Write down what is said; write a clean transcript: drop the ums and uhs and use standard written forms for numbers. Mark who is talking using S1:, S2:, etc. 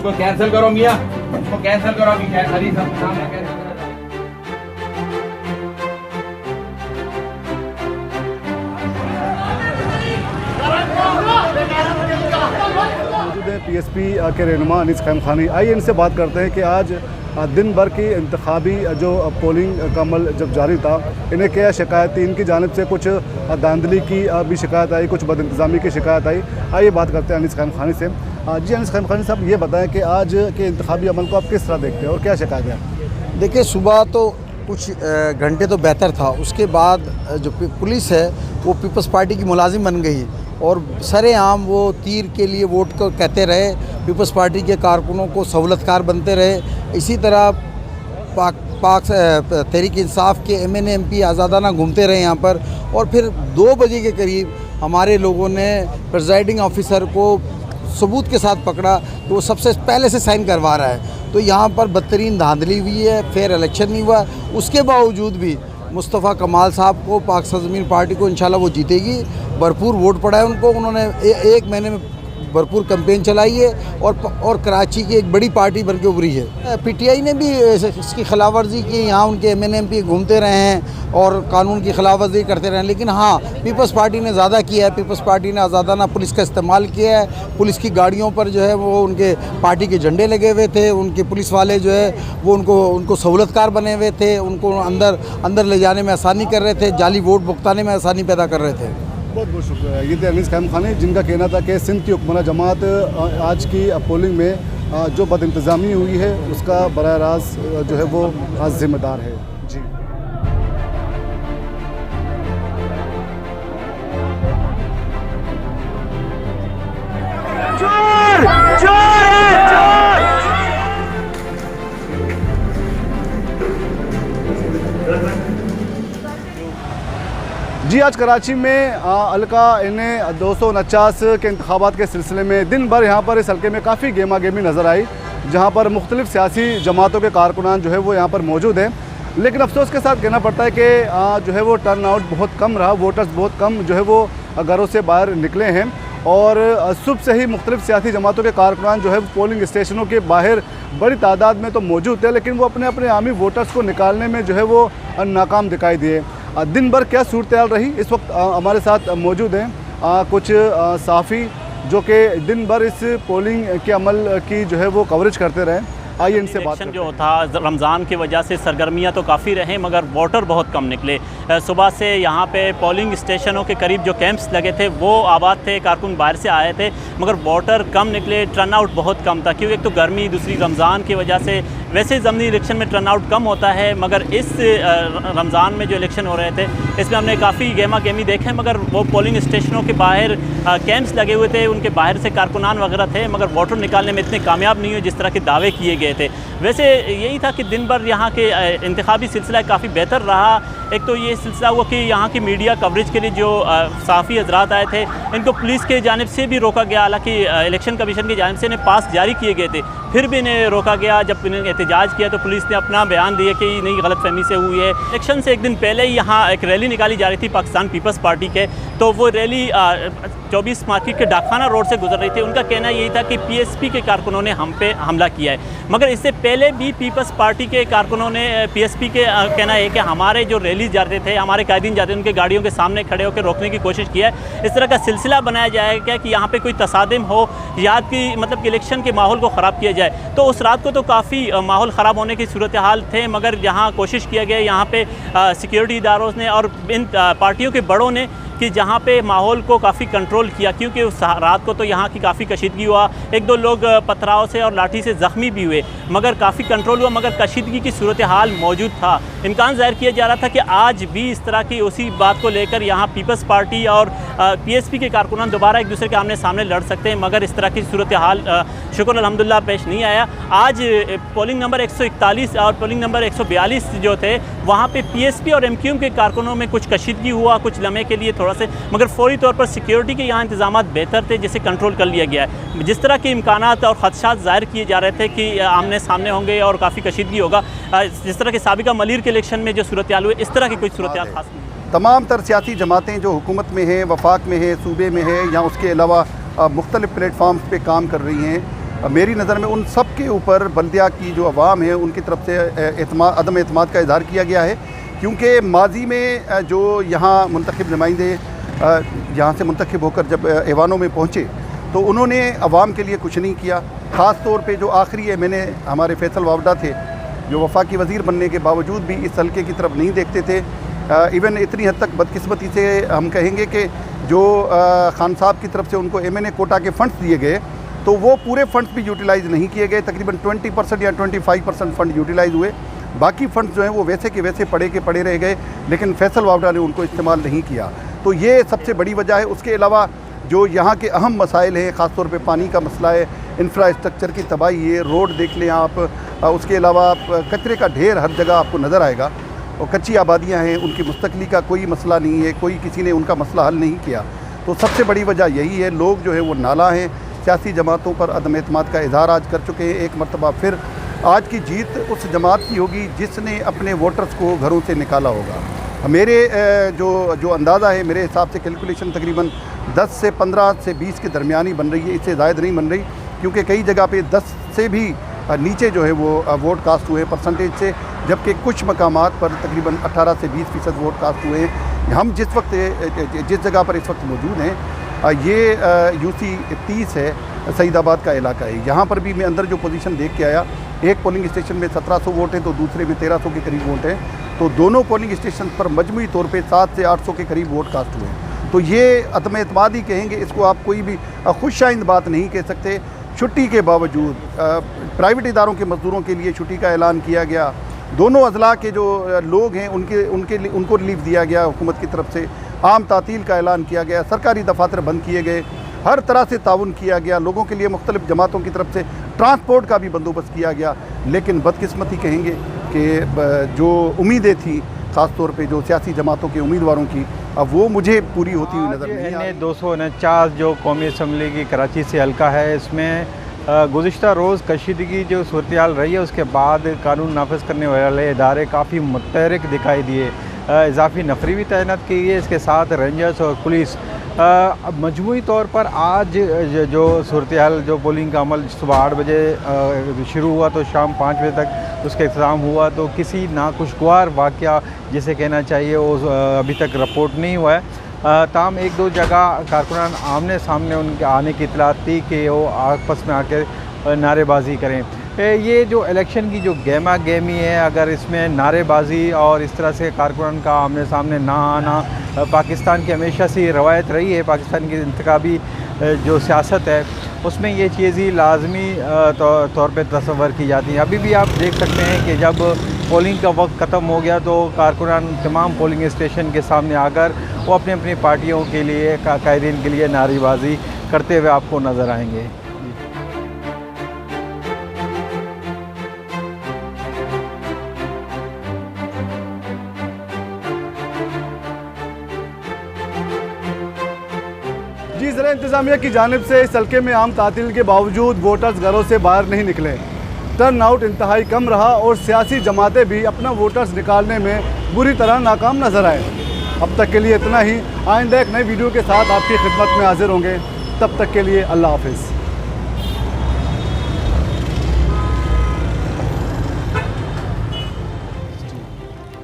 S1: इसको कैंसिल करो मियाँ, इसको कैंसिल करो अभी। अली सामने कैंसिल करो।
S2: पीएसपी के रहनुमा अनीस खैमखानी, आइए इनसे बात करते हैं कि आज दिन भर की इंतखाबी जो पोलिंग का अमल जब जारी था, इन्हें क्या शिकायत थी? इनकी जानिब से कुछ धांधली की भी शिकायत आई, कुछ बदइंतज़ामी की शिकायत आई। आइए बात करते हैं अनीस खैमखानी से। जी अनीस खैमखानी साहब, ये बताएं कि आज के इंतखाबी अमल को आप किस तरह देखते हैं और क्या शिकायत है?
S3: देखिए, सुबह तो कुछ घंटे तो बेहतर था, उसके बाद जो पुलिस है वो पीपल्स पार्टी की मुलाजिम बन गई और सरेआम वो तीर के लिए वोट को कहते रहे, पीपल्स पार्टी के कारकुनों को सहूलतकार बनते रहे। इसी तरह पाक तहरीक इंसाफ के MNA MP आज़ादाना घूमते रहे यहाँ पर, और फिर 2 बजे के करीब हमारे लोगों ने प्रिजाइडिंग ऑफिसर को सबूत के साथ पकड़ा तो वो सबसे पहले से साइन करवा रहा है। तो यहाँ पर बदतरीन धांधली हुई है, फेयर इलेक्शन नहीं हुआ। उसके बावजूद भी मुस्तफ़ा कमाल साहब को, पाक ज़मीन पार्टी को इंशाल्लाह वो जीतेगी। भरपूर वोट पड़ा है उनको, उन्होंने 1 महीने में भरपूर कैंपेन चलाई है और कराची की एक बड़ी पार्टी बनके उभरी है। PTI ने भी इसकी खिलाफवर्जी की, यहाँ उनके MNA MP घूमते रहे हैं और कानून की खिलाफवर्जी करते रहे हैं, लेकिन हाँ, पीपल्स पार्टी ने ज़्यादा किया है। पीपल्स पार्टी ने आज़ादाना पुलिस का इस्तेमाल किया है। पुलिस की गाड़ियों पर जो है वो उनके पार्टी के झंडे लगे हुए थे, उनके पुलिस वाले जो है वो उनको सहूलतकार बने हुए थे, उनको अंदर ले जाने में आसानी कर रहे थे, जाली वोट भुगताने में आसानी पैदा कर रहे थे।
S2: बहुत बहुत शुक्रिया। ये थे अनीस खैमखानी, जिनका कहना था कि सिंध की हुक्मरान जमात आज की पोलिंग में जो बदइंतज़ामी हुई है उसका बराह रास्त जो है वो ज़िम्मेदार है। जी जी आज कराची में हल्का इन्हें 249 के इंतखाबात के सिलसिले में दिन भर यहाँ पर इस हल्के में काफ़ी गेमा गेमी नज़र आई, जहाँ पर मुख्तलिफ़ सियासी जमातों के कारकुनान जो है वो यहाँ पर मौजूद हैं। लेकिन अफसोस के साथ कहना पड़ता है कि जो है वो टर्न आउट बहुत कम रहा, वोटर्स बहुत कम जो है वो घरों से बाहर निकले हैं और सुबह से ही मुख्तलिफ़ सियासी जमातों के कारकुनान जो है पोलिंग स्टेशनों के बाहर बड़ी तादाद में तो मौजूद थे, लेकिन वो अपने अपने आमी वोटर्स को निकालने में जो है वो नाकाम दिखाई दिए। दिन भर क्या सूरत हाल रही, इस वक्त हमारे साथ मौजूद हैं कुछ सहाफ़ी जो कि दिन भर इस पोलिंग के अमल की जो है वो कवरेज करते रहे। आइए इनसे बात करते हैं।
S4: जो था रमज़ान की वजह से सरगर्मियाँ तो काफ़ी रहे, मगर वोटर बहुत कम निकले। सुबह से यहाँ पे पोलिंग स्टेशनों के करीब जो कैंप्स लगे थे वो आबाद थे, कारकुन बाहर से आए थे, मगर वोटर कम निकले, टर्न आउट बहुत कम था। क्योंकि एक तो गर्मी, दूसरी रमज़ान की वजह से वैसे ज़मीनी इलेक्शन में टर्न आउट कम होता है, मगर इस रमज़ान में जो इलेक्शन हो रहे थे इसमें हमने काफ़ी गेमा गेमी देखे, मगर वो पोलिंग स्टेशनों के बाहर कैंप्स लगे हुए थे, उनके बाहर से कारकुनान वगैरह थे, मगर वोटर निकालने में इतने कामयाब नहीं हुए जिस तरह के दावे किए गए थे। वैसे यही था कि दिन भर यहाँ के इंतखाबी सिलसिला काफ़ी बेहतर रहा। एक तो ये सिलसिला हुआ कि यहाँ की मीडिया कवरेज के लिए जो सहाफ़ी हजरात आए थे इनको पुलिस के जानिब से भी रोका गया, हालांकि इलेक्शन कमीशन की जानिब से इन्हें पास जारी किए गए थे, फिर भी इन्हें रोका गया। जब इन्हें एहतजाज किया तो पुलिस ने अपना बयान दिया कि नई गलतफहमी से हुई है। इलेक्शन से एक दिन पहले ही यहाँ एक रैली निकाली जा रही थी पाकिस्तान पीपल्स पार्टी के, तो वो रैली 24 मार्केट के डाकखाना रोड से गुजर रही थी। उनका कहना यही था कि PSP के कारकुनों ने हम पे हमला किया है, मगर इससे पहले भी पीपल्स पार्टी के कारकुनों ने PSP के कहना है कि हमारे जो रैली जाते थे, हमारे कायदीन जाते थे, उनके गाड़ियों के सामने खड़े होकर रोकने की कोशिश की है। इस तरह का सिलसिला बनाया जाएगा कि यहाँ पे कोई तसादिम हो, याद की मतलब कि इलेक्शन के माहौल को ख़राब किया जाए। तो उस रात को तो काफ़ी माहौल ख़राब होने की सूरत हाल थे, मगर यहाँ कोशिश किया गया यहाँ पे सिक्योरिटी इदारों ने और इन पार्टियों के बड़ों ने कि जहाँ पे माहौल को काफ़ी कंट्रोल किया, क्योंकि उस रात को तो यहाँ की काफ़ी कशीदगी हुआ, 1-2 लोग पथराव से और लाठी से ज़ख्मी भी हुए, मगर काफ़ी कंट्रोल हुआ, मगर कशीदगी की सूरत हाल मौजूद था। इम्कान ज़ाहिर किया जा रहा था कि आज भी इस तरह की उसी बात को लेकर यहाँ पीपल्स पार्टी और PSP के कारकुनान दोबारा एक दूसरे के आमने सामने लड़ सकते हैं, मगर इस तरह की सूरत हाल शुक्र अल्हम्दुलिल्लाह पेश नहीं आया। आज पोलिंग नंबर 141 और पोलिंग नंबर 142 जो थे वहाँ पे PSP और MQM के कारकुनों में कुछ कशीदगी हुआ कुछ लम्हे के लिए थोड़ा से, मगर फौरी तौर पर सिक्योरिटी के यहाँ इंतजाम बेहतर थे जिसे कंट्रोल कर लिया गया है। जिस तरह के इम्कानात और खदशात ज़ाहिर किए जा रहे थे कि आमने सामने होंगे और काफ़ी कशीदगी होगा, जिस तरह के साबिका मलीर के इलेक्शन में जो सूरत हाल हुई, इस तरह की कोई सूरत हाल खास नहीं।
S2: तमाम तर सियासी जमातें जो हुकूमत में हैं, वफाक में हैं, सूबे में हैं या उसके अलावा मुख्तलिफ़ प्लेटफार्म्स पे काम कर रही हैं,
S5: मेरी नज़र में उन सब के ऊपर बल्दिया की जो अवाम है उनकी तरफ से अदम एतमाद का इज़हार किया गया है, क्योंकि माजी में जो यहाँ मुंतखब नुमाइंदे यहाँ से मुंतखब होकर जब ऐवानों में पहुँचे तो उन्होंने अवाम के लिए कुछ नहीं किया। ख़ास तौर पे जो आखिरी एमएनए हमारे फैसल वावडा थे, जो वफाकी वज़ीर बनने के बावजूद भी इस हल्के की तरफ नहीं देखते थे। इवन इतनी हद तक बदकिस्मती से हम कहेंगे कि जो खान साहब की तरफ से उनको एमएनए कोटा के फ़ंड्स दिए गए तो वो पूरे फ़ंड्स भी यूटिलाइज़ नहीं किए गए। तकरीबन 20% या 25% फ़ंड यूटिलाइज़ हुए, बाकी फ़ंड्स जो हैं वो वैसे के वैसे पड़े के पड़े रह गए, लेकिन फैसल वावडा ने उनको इस्तेमाल नहीं किया। तो ये सबसे बड़ी वजह है। उसके अलावा जो यहाँ के अहम मसाइल हैं, ख़ास तौर पे पानी का मसला है, इंफ्रास्ट्रक्चर की तबाही है, रोड देख लें आप, उसके अलावा कचरे का ढेर हर जगह आपको नज़र आएगा, और कच्ची आबादियाँ हैं, उनकी मुस्तकली का कोई मसला नहीं है, कोई किसी ने उनका मसला हल नहीं किया। तो सबसे बड़ी वजह यही है। लोग जो है वो नाला हैं, सियासी जमातों पर अदम एतमाद का इज़हार आज कर चुके हैं। एक मरतबा फिर आज की जीत उस जमात की होगी जिसने अपने वोटर्स को घरों से निकाला होगा। मेरे जो अंदाज़ा है, मेरे हिसाब से कैलकुलेशन तकरीबन 10 से 15 से 20 के दरमियानी बन रही है, इससे ज़ायद नहीं बन रही, क्योंकि कई जगह पे 10 से भी नीचे जो है वो वोट कास्ट हुए परसेंटेज से, जबकि कुछ मकामात पर तकरीबन 18 से 20% वोट कास्ट हुए हैं। हम जिस जगह पर इस वक्त मौजूद हैं ये यूसी 30 है, सईदाबाद का इलाका है। यहाँ पर भी मैं अंदर जो पोजीशन देख के आया, एक पोलिंग स्टेशन में 1700 वोट हैं तो दूसरे में 1300 के करीब वोट हैं। तो दोनों पोलिंग स्टेशन पर मजमूई तौर पे 700 से 800 के करीब वोट कास्ट हुए हैं। तो ये अदम एतमाद ही कहेंगे, इसको आप कोई भी खुशाइंद बात नहीं कह सकते। छुट्टी के बावजूद प्राइवेट इदारों के मज़दूरों के लिए छुट्टी का ऐलान किया गया, दोनों अजला के जो लोग हैं उनको रिलीफ दिया गया हुकूमत की तरफ से, आम तातील का ऐलान किया गया, सरकारी दफातर बंद किए गए, हर तरह से ताउन किया गया, लोगों के लिए मुख्तलिफ जमातों की तरफ से ट्रांसपोर्ट का भी बंदोबस्त किया गया। लेकिन बदकिस्मती कहेंगे कि जो उम्मीदें थी ख़ास तौर पे जो सियासी जमातों के उम्मीदवारों की, अब वो मुझे पूरी होती हुई नज़र नहीं आ रही।
S6: 249 जो कौमी असम्बली की कराची से हल्का है, इसमें गुज़िश्ता रोज़ कशीदगी जो सूरत हाल रही है, उसके बाद कानून नाफिज करने वाले इदारे काफ़ी मुतहरिक दिखाई दिए। इजाफी नफरी भी तैनात की गई, इसके साथ रेंजर्स और पुलिस। मजमूई तौर पर आज जो सूरत हाल, जो पोलिंग का अमल सुबह 8 बजे शुरू हुआ तो शाम 5 बजे तक उसका इख्तिताम हुआ, तो किसी नाखुशगवार वाक़या जिसे कहना चाहिए वो अभी तक रिपोर्ट नहीं हुआ है। ताम 1-2 जगह कारकुनान आमने सामने उनके आने की इतला थी कि वो आपस में आके नारेबाजी करें। ये जो इलेक्शन की जो गेमा गेमी है, अगर इसमें नारेबाजी और इस तरह से कारकुनान का आमने सामने ना आना पाकिस्तान की हमेशा से रवायत रही है, पाकिस्तान की इंतखाबी जो सियासत है उसमें ये चीज़ें लाजमी तौर पे तस्वर की जाती हैं। अभी भी आप देख सकते हैं कि जब पोलिंग का वक्त ख़त्म हो गया तो कारकुनान तमाम पोलिंग स्टेशन के सामने आकर वो अपनी अपनी पार्टियों के लिए, कायदीन के लिए नारेबाजी करते हुए आपको नज़र आएंगे।
S2: जी, ज़रा इंतज़ामिया की जानिब से इस हल्के में आम तातील के बावजूद वोटर्स घरों से बाहर नहीं निकले। टर्न आउट इंतहाई कम रहा और सियासी जमातें भी अपना वोटर्स निकालने में बुरी तरह नाकाम नजर आए। अब तक के लिए इतना ही। आइंदा एक नई वीडियो के साथ आपकी खिदमत में हाजिर होंगे। तब तक के लिए अल्लाह हाफिज़।